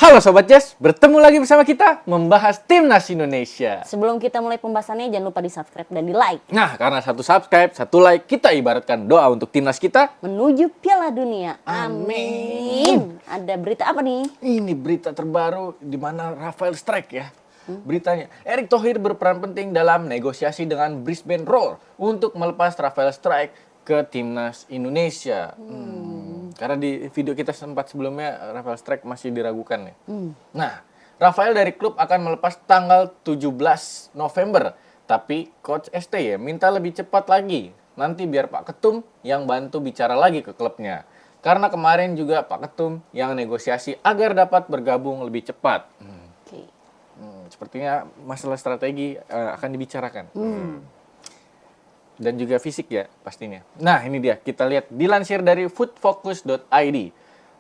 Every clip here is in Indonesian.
Halo Sobat Jazz, bertemu lagi bersama kita membahas Timnas Indonesia. Sebelum kita mulai pembahasannya, jangan lupa di subscribe dan di like. Nah, karena satu subscribe, satu like, kita ibaratkan doa untuk Timnas kita. Menuju Piala Dunia. Amin. Ada berita apa nih? Ini berita terbaru di mana Rafael Strijk ya. Beritanya, Erick Thohir berperan penting dalam negosiasi dengan Brisbane Roar untuk melepas Rafael Strijk ke Timnas Indonesia. Karena di video kita sempat sebelumnya Rafael Strijk masih diragukan ya. Nah, Rafael dari klub akan melepas tanggal 17 November. Tapi Coach STY minta lebih cepat lagi. Nanti biar Pak Ketum yang bantu bicara lagi ke klubnya. Karena kemarin juga Pak Ketum yang negosiasi agar dapat bergabung lebih cepat. Oke. Sepertinya masalah strategi akan dibicarakan. Dan juga fisik ya pastinya. Nah ini dia, kita lihat dilansir dari footfocus.id.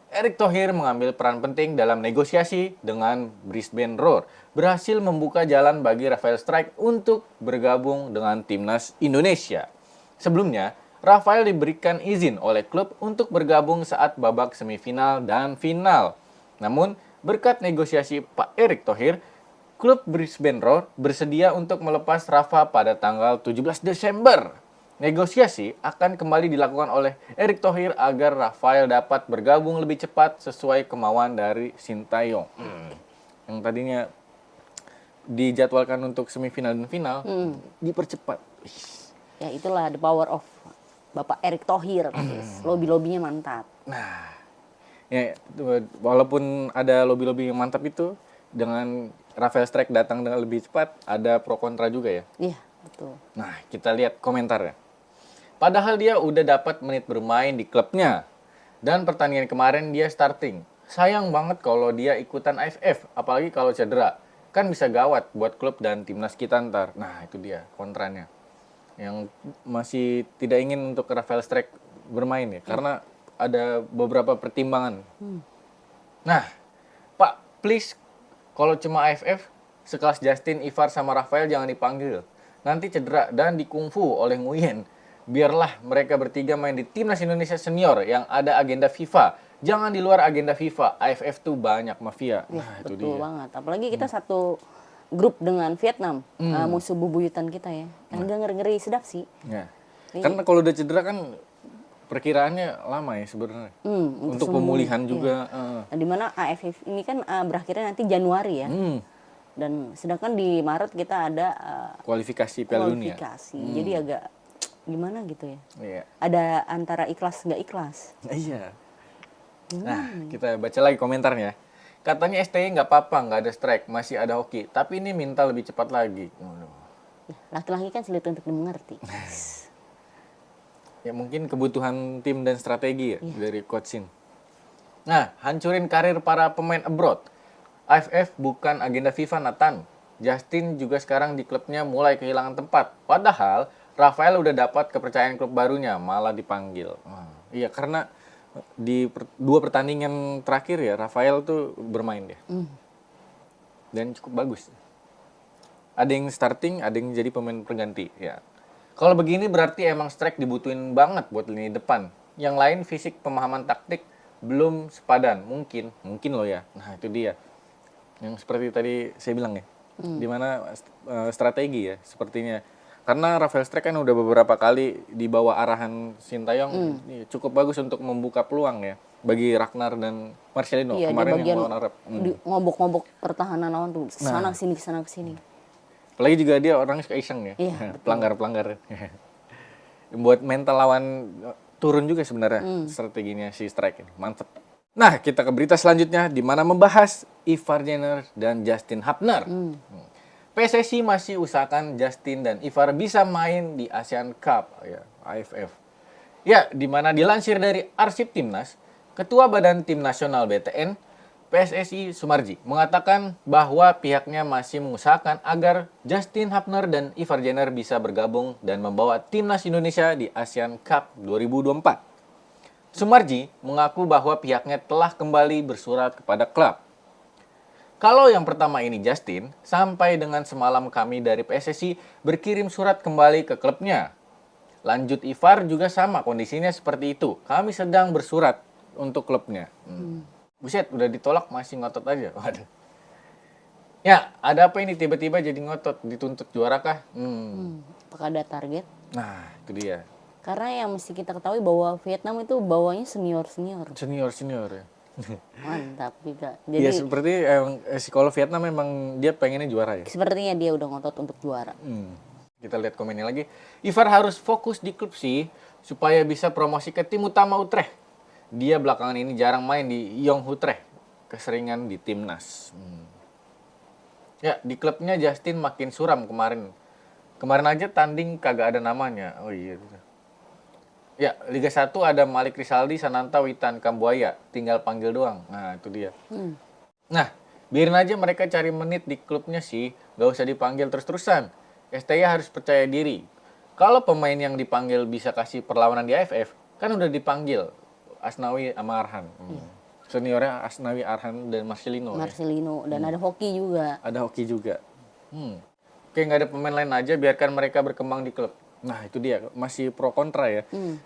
Erick Thohir mengambil peran penting dalam negosiasi dengan Brisbane Roar. Berhasil membuka jalan bagi Rafael Strijk untuk bergabung dengan Timnas Indonesia. Sebelumnya, Rafael diberikan izin oleh klub untuk bergabung saat babak semifinal dan final. Namun, berkat negosiasi Pak Erick Thohir, klub Brisbane Roar bersedia untuk melepas Rafa pada tanggal 17 Desember. Negosiasi akan kembali dilakukan oleh Erick Thohir agar Rafael dapat bergabung lebih cepat sesuai kemauan dari Sintayong. Yang tadinya dijadwalkan untuk semifinal dan final, dipercepat. Ya itulah the power of Bapak Erick Thohir. Lobby-lobbynya mantap. Nah, ya, walaupun ada lobby-lobby yang mantap itu, dengan Rafael Strijk datang dengan lebih cepat, ada pro kontra juga ya. Iya, betul. Nah, kita lihat komentarnya. Padahal dia udah dapat menit bermain di klubnya. Dan pertandingan kemarin dia starting. Sayang banget kalau dia ikutan AFF, apalagi kalau cedera. Kan bisa gawat buat klub dan timnas kita ntar. Nah, itu dia kontranya. Yang masih tidak ingin untuk Rafael Strijk bermain ya, karena ada beberapa pertimbangan. Nah, Pak, please, kalau cuma AFF, sekelas Justin, Ivar, sama Rafael jangan dipanggil. Nanti cedera dan dikungfu oleh Nguyen. Biarlah mereka bertiga main di Timnas Indonesia Senior yang ada agenda FIFA. Jangan di luar agenda FIFA. AFF tuh banyak mafia. Ya, Nah, itu betul dia. banget. Apalagi kita satu grup dengan Vietnam. Musuh bubuyutan kita ya. Yang ngeri-ngeri sedap sih. Ya. Iya. Karena kalau udah cedera kan perkiraannya lama ya sebenarnya. Untuk sembuh, pemulihan iya. juga. Nah, dimana AFF ini kan berakhirnya nanti Januari ya. Dan sedangkan di Maret kita ada Kualifikasi Piala Dunia. kualifikasi. Jadi agak gimana gitu ya. Iya. Ada antara ikhlas nggak ikhlas. Iya. Nah, kita baca lagi komentarnya. Katanya STY nggak apa-apa, nggak ada strike, masih ada hoki. Tapi ini minta lebih cepat lagi. Ya, laki-laki kan sulit untuk dimengerti. Ya mungkin kebutuhan tim dan strategi ya dari coach Shin. Nah, hancurin karir para pemain abroad. AFF bukan agenda FIFA, Nathan. Justin juga sekarang di klubnya mulai kehilangan tempat. Padahal Rafael udah dapat kepercayaan klub barunya, malah dipanggil. Iya, karena di dua pertandingan terakhir ya Rafael tuh bermain dia. Dan cukup bagus. Ada yang starting, ada yang jadi pemain pengganti ya. Kalau begini berarti emang Strijk dibutuhin banget buat lini depan. Yang lain fisik, pemahaman taktik belum sepadan. Mungkin loh ya. Nah, itu dia. Yang seperti tadi saya bilang ya. Dimana strategi ya sepertinya. Karena Rafael Strijk kan udah beberapa kali di bawah arahan Sintayong cukup bagus untuk membuka peluang ya bagi Ragnar dan Marcelino Iya, kemarin di bagian yang lawan Arab. ngobok-ngobok pertahanan lawan tuh sana kesini. Apalagi juga dia orangnya suka iseng ya. Iya, Pelanggar-pelanggar. Buat mental lawan turun juga sebenarnya strateginya si Strijk ini. Mantap. Nah, kita ke berita selanjutnya di mana membahas Ivar Jenner dan Justin Hapner. PSSI masih usahakan Justin dan Ivar bisa main di Asian Cup ya, AFF. Ya, di mana dilansir dari arsip Timnas, Ketua Badan Tim Nasional BTN, PSSI Sumarji, mengatakan bahwa pihaknya masih mengusahakan agar Justin Hapner dan Ivar Jenner bisa bergabung dan membawa Timnas Indonesia di Asian Cup 2024. Sumarji mengaku bahwa pihaknya telah kembali bersurat kepada klub. Kalau yang pertama ini Justin, sampai dengan semalam kami dari PSSI berkirim surat kembali ke klubnya. Lanjut Ivar juga sama kondisinya seperti itu. Kami sedang bersurat untuk klubnya. Buset, udah ditolak masih ngotot aja. Waduh. Ya, ada apa ini tiba-tiba jadi ngotot, dituntut juara kah? Apakah ada target? Nah, itu dia. Karena yang mesti kita ketahui bahwa Vietnam itu bawanya senior-senior. Senior ya. Mantap juga. Ya Jadi seperti kalau Vietnam memang dia pengennya juara ya. sepertinya dia udah ngotot untuk juara. Kita lihat komennya lagi. Ivar harus fokus di klub sih supaya bisa promosi ke tim utama Utrecht. Dia belakangan ini jarang main di Jong Utrecht. Keseringan di timnas. Ya, di klubnya Justin makin suram kemarin. Kemarin aja tanding kagak ada namanya. Oh iya. Ya, Liga 1 ada Malik Rizaldi, Sananta, Witan, Kambuaya. Tinggal panggil doang. Nah, itu dia. Nah, biarin aja mereka cari menit di klubnya sih. Gak usah dipanggil terus-terusan. STY harus percaya diri. Kalau pemain yang dipanggil bisa kasih perlawanan di AFF, kan udah dipanggil. Asnawi sama Arhan. Seniornya Asnawi, Arhan, dan Marcelino. Marcelino dan ada hoki juga. Ada hoki juga. Oke, nggak ada pemain lain aja, biarkan mereka berkembang di klub. Nah, itu dia. Masih pro kontra ya.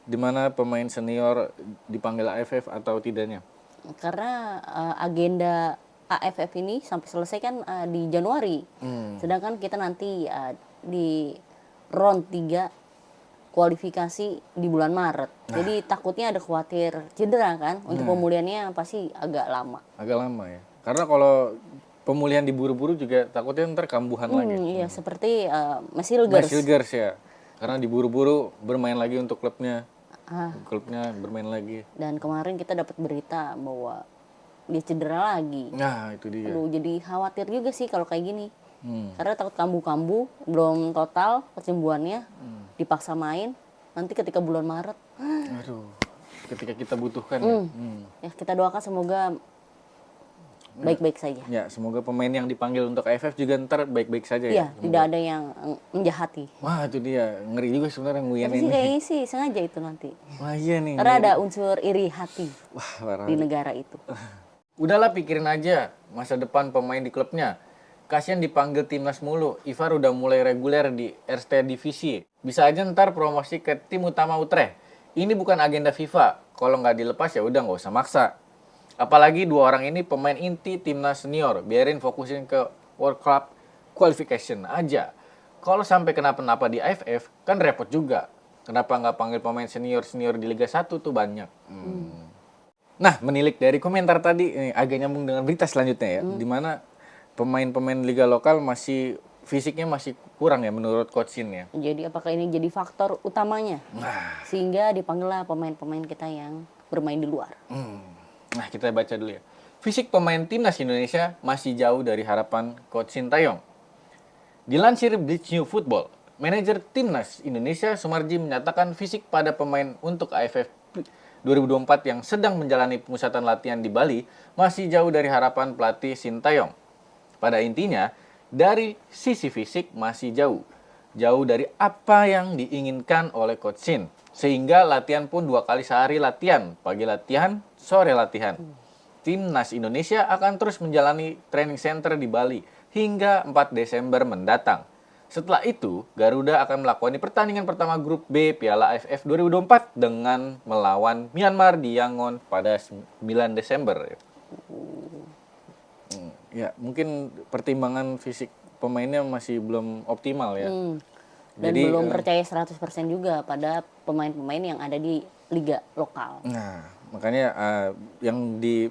Dimana pemain senior dipanggil AFF atau tidaknya. Karena agenda AFF ini sampai selesai kan di Januari. Sedangkan kita nanti di round 3 kualifikasi di bulan Maret. Jadi takutnya ada khawatir cedera kan. Untuk pemulihannya pasti agak lama. Agak lama ya. Karena kalau pemulihan diburu-buru juga takutnya ntar kambuhan lagi. Iya, seperti Mesilgers. Mesilgers ya. Karena diburu-buru bermain lagi untuk klubnya. Klubnya bermain lagi. Dan kemarin kita dapat berita bahwa dia cedera lagi. Nah, itu dia. Aduh, jadi khawatir juga sih kalau kayak gini. Karena takut kambuh-kambuh, belum total kesembuhannya, dipaksa main. Nanti ketika bulan Maret, aduh, ketika kita butuhkan ya. ya kita doakan semoga baik-baik saja. Ya, semoga pemain yang dipanggil untuk AFF juga ntar baik-baik saja ya. Iya, tidak ada yang menjahati. Wah, itu dia. Ngeri juga sebenarnya Nguyen Tapi sih ini. kayaknya sih sengaja itu nanti. Wah, iya nih. Karena ada unsur iri hati Wah, parah. di negara itu. Udahlah pikirin aja masa depan pemain di klubnya. Kasian dipanggil timnas mulu. Ivar udah mulai reguler di Eerste Divisi. Bisa aja ntar promosi ke tim utama Utrecht. Ini bukan agenda FIFA. Kalau nggak dilepas ya udah nggak usah maksa. Apalagi dua orang ini pemain inti timnas senior. Biarin fokusin ke World Cup Qualification aja. Kalau sampai kenapa-napa di AFF kan repot juga. Kenapa nggak panggil pemain senior-senior di Liga 1 tuh banyak. Nah, menilik dari komentar tadi, ini agak nyambung dengan berita selanjutnya ya. Dimana pemain-pemain liga lokal fisiknya masih kurang ya menurut Coach Shin ya. Jadi apakah ini jadi faktor utamanya? Sehingga dipanggillah pemain-pemain kita yang bermain di luar. Nah, kita baca dulu ya. Fisik pemain timnas Indonesia masih jauh dari harapan Coach Shin Taeyong. Dilansir Bleach New Football, manajer timnas Indonesia Sumarji menyatakan fisik pada pemain untuk AFF 2024 yang sedang menjalani pemusatan latihan di Bali masih jauh dari harapan pelatih Shin Taeyong. Pada intinya, dari sisi fisik masih jauh. Jauh dari apa yang diinginkan oleh Coach Shin. Sehingga latihan pun 2 kali sehari latihan. Pagi latihan, sore latihan. Timnas Indonesia akan terus menjalani training center di Bali hingga 4 Desember mendatang. Setelah itu, Garuda akan melakoni pertandingan pertama grup B Piala AFF 2024 dengan melawan Myanmar di Yangon pada 9 Desember. Ya, mungkin pertimbangan fisik pemainnya masih belum optimal ya. Dan jadi, belum percaya 100% juga pada pemain-pemain yang ada di liga lokal. Nah, makanya yang di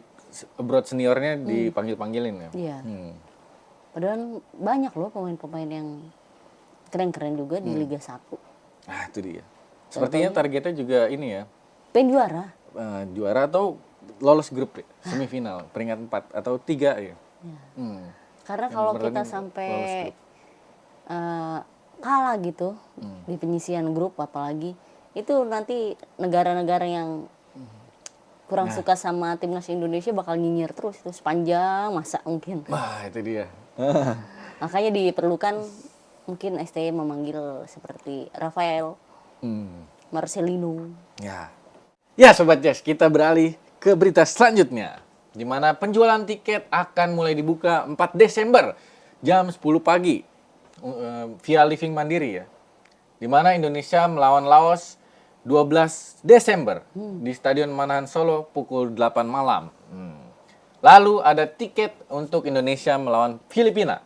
abroad seniornya dipanggil-panggilin ya. Iya. Padahal banyak loh pemain-pemain yang keren-keren juga di Liga 1. Nah, itu dia. Sepertinya targetnya juga ini ya. Pengen juara. Juara atau lolos grup ya, semifinal, peringkat 4 atau 3 ya. Karena kalau kita sampai kalah gitu di penyisian grup apalagi, itu nanti negara-negara yang kurang suka sama timnas Indonesia bakal nyinyir terus itu sepanjang masa mungkin. Wah, itu dia. Makanya diperlukan mungkin STY memanggil seperti Rafael, Marcelino. Ya Sobat Jazz, kita beralih ke berita selanjutnya. Di mana penjualan tiket akan mulai dibuka 4 Desember jam 10 pagi via Living Mandiri ya. Di mana Indonesia melawan Laos 12 Desember di Stadion Manahan Solo pukul 8 malam. Lalu ada tiket untuk Indonesia melawan Filipina.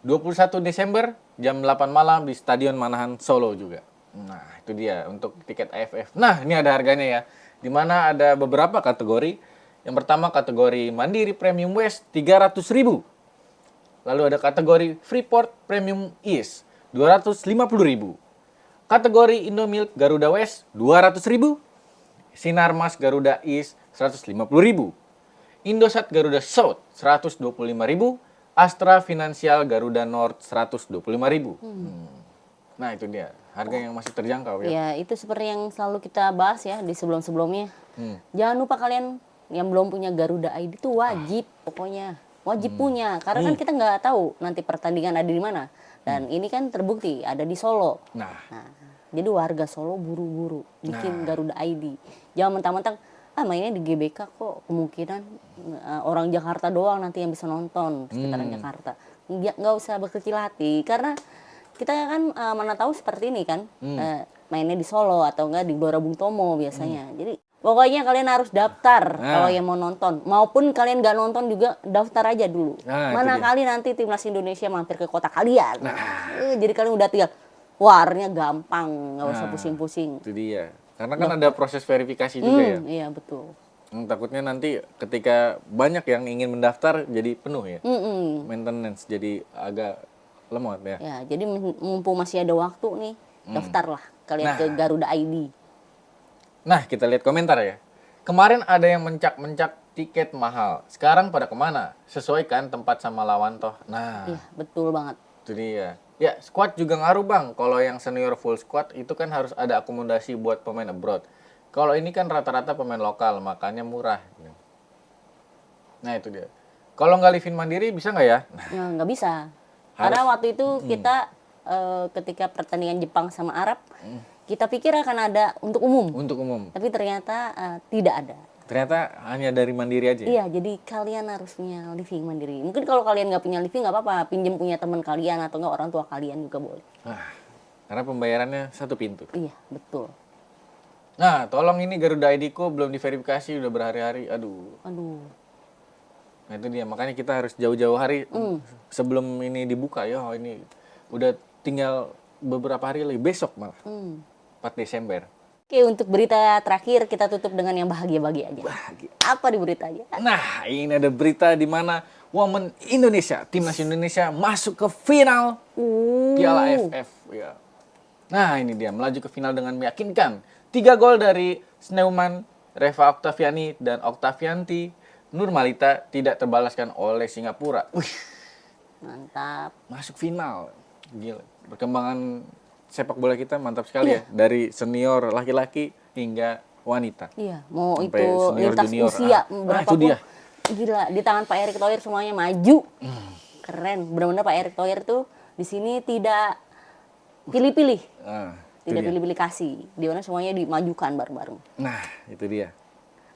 21 Desember jam 8 malam di Stadion Manahan Solo juga. Nah, itu dia untuk tiket AFF. Nah, ini ada harganya ya. Di mana ada beberapa kategori. Yang pertama kategori Mandiri Premium West 300.000. Lalu ada kategori Freeport Premium East 250.000. Kategori Indomilk Garuda West 200.000. Sinarmas Garuda East 150.000. Indosat Garuda South 125.000. Astra Finansial Garuda North 125.000. Nah, itu dia. Harga yang masih terjangkau ya. Ya, itu seperti yang selalu kita bahas ya di sebelum-sebelumnya. Jangan lupa kalian yang belum punya Garuda ID itu wajib pokoknya. Wajib punya. Karena kan kita nggak tahu nanti pertandingan ada di mana. Dan ini kan terbukti ada di Solo. Nah, Jadi warga Solo buru-buru bikin Garuda ID. Jangan mentang-mentang mainnya di GBK kok kemungkinan orang Jakarta doang nanti yang bisa nonton sekitaran Jakarta. Nggak usah berkecil hati karena kita kan mana tahu seperti ini kan mainnya di Solo atau enggak di Gelora Bung Tomo biasanya. Jadi pokoknya kalian harus daftar kalau yang mau nonton. Maupun kalian nggak nonton juga daftar aja dulu. Mana kali nanti timnas Indonesia mampir ke kota kalian. Jadi kalian udah tinggal warnya gampang, nggak usah pusing-pusing. itu dia. Karena kan ada proses verifikasi juga ya. Iya betul. Takutnya nanti ketika banyak yang ingin mendaftar jadi penuh ya. Maintenance jadi agak lemot ya. Ya, jadi mumpung masih ada waktu nih, daftarlah kalian ke Garuda ID. Nah, kita lihat komentar ya. Kemarin ada yang mencak-mencak tiket mahal. Sekarang pada kemana? Sesuaikan tempat sama lawan toh. Nah, Iya, betul banget. itu dia. Ya, squad juga ngaruh bang. Kalau yang senior full squad itu kan harus ada akomodasi buat pemain abroad. Kalau ini kan rata-rata pemain lokal, makanya murah. Nah, itu dia. Kalau nggak livin mandiri bisa nggak ya? Nggak bisa. Karena waktu itu kita ketika pertandingan Jepang sama Arab, kita pikir akan ada untuk umum. Untuk umum. Tapi ternyata tidak ada. Ternyata hanya dari mandiri aja. Iya, jadi kalian harus punya living mandiri. Mungkin kalau kalian nggak punya living nggak apa-apa, pinjam punya teman kalian atau nggak orang tua kalian juga boleh. Karena pembayarannya satu pintu. Iya, betul. Nah, tolong ini Garuda ID-ku belum diverifikasi udah berhari-hari. Aduh. Nah, itu dia. Makanya kita harus jauh-jauh hari sebelum ini dibuka. Ya, ini udah tinggal beberapa hari lagi. Besok malah. 4 Desember. Oke, untuk berita terakhir kita tutup dengan yang bahagia-bahagia aja. Bahagia. Apa di beritanya? Nah, ini ada berita di mana Women Indonesia, timnas Indonesia masuk ke final Piala AFF. Ya. Nah, ini dia melaju ke final dengan meyakinkan. 3 gol dari Sneuman, Reva Oktaviani, dan Oktavianti Nurmalita tidak terbalaskan oleh Singapura. Wih, Mantap. masuk final. Gila. Perkembangan sepak bola kita mantap sekali ya. Dari senior laki-laki hingga wanita. Iya, mau Sampai itu senior, lintas junior. usia Itu berapapun. dia. Gila, di tangan Pak Erick Thohir semuanya maju. Keren. Benar-benar Pak Erick Thohir tuh di sini tidak pilih-pilih. Itu Tidak dia. pilih-pilih kasih. Di mana semuanya dimajukan bareng-bareng. Nah, itu dia.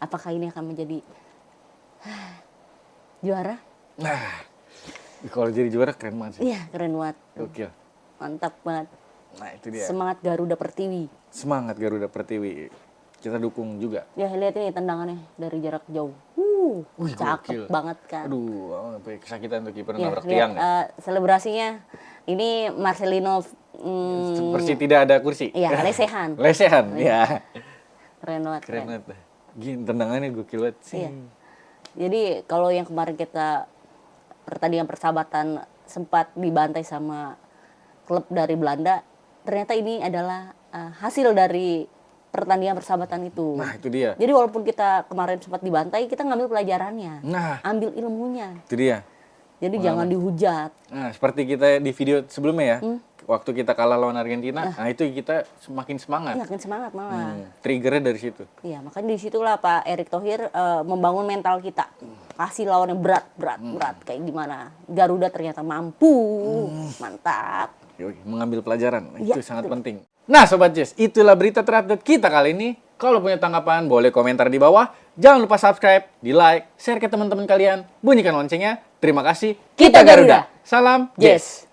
Apakah ini akan menjadi juara? Nah, kalau jadi juara keren banget sih. Iya, keren banget. Gokil. Mantap banget. Nah, itu dia. Semangat Garuda Pertiwi. Semangat Garuda Pertiwi. Kita dukung juga. Ya, lihat ini tendangannya dari jarak jauh. Wih, Cakep gokil. banget kan. Aduh, sampai kesakitan tuh kiper Ya, nabrak lihat tiang ya. selebrasinya. Ini Marcelino Seperti tidak ada kursi. Iya, lesehan. Lesehan, ya. Keren banget. Keren banget. Gini, tendangannya gokil banget sih. Iya. Jadi kalau yang kemarin kita pertandingan persahabatan sempat dibantai sama klub dari Belanda, ternyata ini adalah hasil dari pertandingan persahabatan itu. Nah, itu dia. Jadi walaupun kita kemarin sempat dibantai, kita ngambil pelajarannya, Nah, ambil ilmunya. itu dia. Jadi jangan dihujat. Nah, seperti kita di video sebelumnya ya. Waktu kita kalah lawan Argentina, nah itu kita semakin semangat. Makin semangat malah. Triggernya dari situ. Iya, makanya di situlah Pak Erick Thohir membangun mental kita. Kasih lawan yang berat kayak gimana. Garuda ternyata mampu. Mantap. Yoi, mengambil pelajaran, Iya, itu sangat penting. Nah, Sobat Jess, itulah berita terupdate kita kali ini. Kalau punya tanggapan, boleh komentar di bawah. Jangan lupa subscribe, di like, share ke teman-teman kalian, bunyikan loncengnya. Terima kasih. Kita Garuda. Salam Jess.